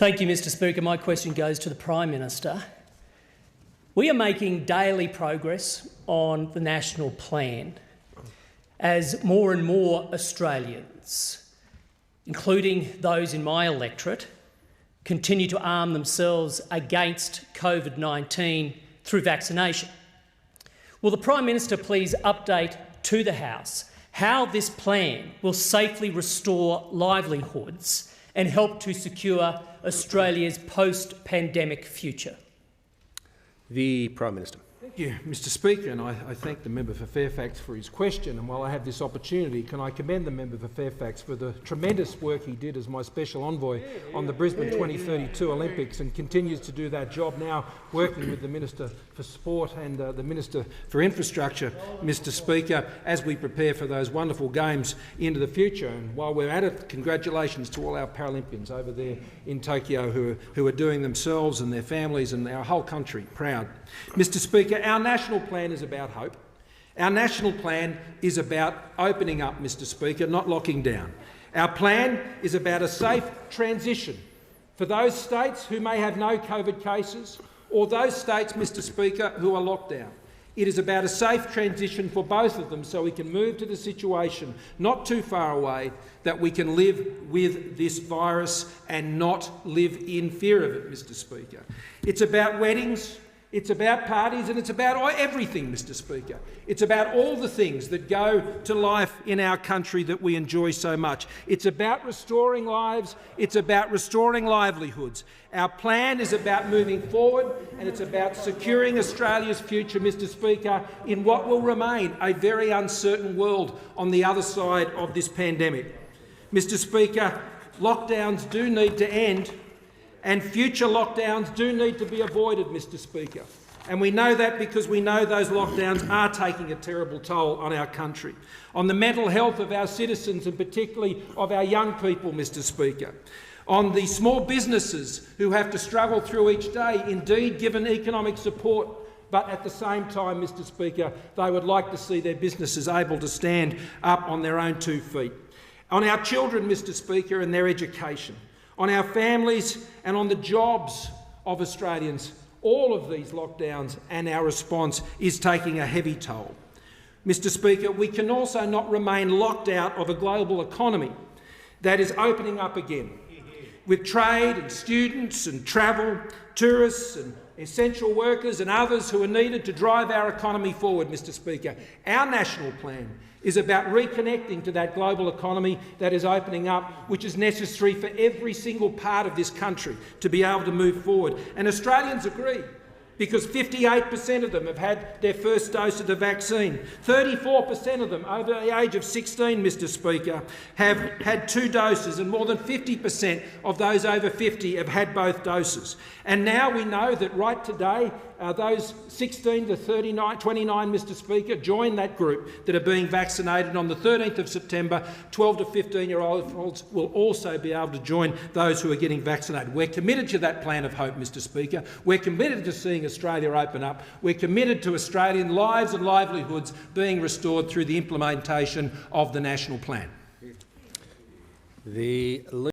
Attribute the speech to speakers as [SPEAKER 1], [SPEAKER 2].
[SPEAKER 1] Thank you, Mr Speaker. My question goes to the Prime Minister. We are making daily progress on the national plan as more and more Australians, including those in my electorate, continue to arm themselves against COVID-19 through vaccination. Will the Prime Minister please update to the House how this plan will safely restore livelihoods and help to secure Australia's post-pandemic future?
[SPEAKER 2] The Prime Minister.
[SPEAKER 3] Thank you, Mr Speaker, and I thank the member for Fairfax for his question. And while I have this opportunity, can I commend the member for Fairfax for the tremendous work he did as my special envoy on the Brisbane 2032 Olympics, and continues to do that job now, working with the Minister for Sport and the Minister for Infrastructure, Mr Speaker, as we prepare for those wonderful games into the future. And while we're at it, congratulations to all our Paralympians over there in Tokyo who are doing themselves and their families and our whole country proud. Mr Speaker, our national plan is about hope. Our national plan is about opening up, Mr Speaker, not locking down. Our plan is about a safe transition for those states who may have no COVID cases, or those states, Mr Speaker, who are locked down. It is about a safe transition for both of them, so we can move to the situation not too far away that we can live with this virus and not live in fear of it, Mr Speaker. It's about weddings, it's about parties, and it's about everything, Mr Speaker. It's about all the things that go to life in our country that we enjoy so much. It's about restoring lives. It's about restoring livelihoods. Our plan is about moving forward, and it's about securing Australia's future, Mr Speaker, in what will remain a very uncertain world on the other side of this pandemic. Mr Speaker, lockdowns do need to end, and future lockdowns do need to be avoided, Mr Speaker. And we know that because we know those lockdowns are taking a terrible toll on our country, on the mental health of our citizens and particularly of our young people, Mr Speaker, on the small businesses who have to struggle through each day, indeed given economic support, but at the same time, Mr Speaker, they would like to see their businesses able to stand up on their own 2 feet. On our children, Mr Speaker, and their education, on our families and on the jobs of Australians. All of these lockdowns and our response is taking a heavy toll. Mr Speaker, we can also not remain locked out of a global economy that is opening up again, with trade and students and travel, tourists and essential workers and others who are needed to drive our economy forward, Mr Speaker. Our national plan is about reconnecting to that global economy that is opening up, which is necessary for every single part of this country to be able to move forward. And Australians agree, because 58% of them have had their first dose of the vaccine. 34% of them over the age of 16, Mr Speaker, have had 2 doses, and more than 50% of those over 50 have had both doses. And now we know that right today, those 16 to 29, Mr Speaker, join that group that are being vaccinated. On the 13th of September, 12 to 15-year-olds will also be able to join those who are getting vaccinated. We're committed to that plan of hope, Mr Speaker. We're committed to seeing Australia open up. We're committed to Australian lives and livelihoods being restored through the implementation of the national plan.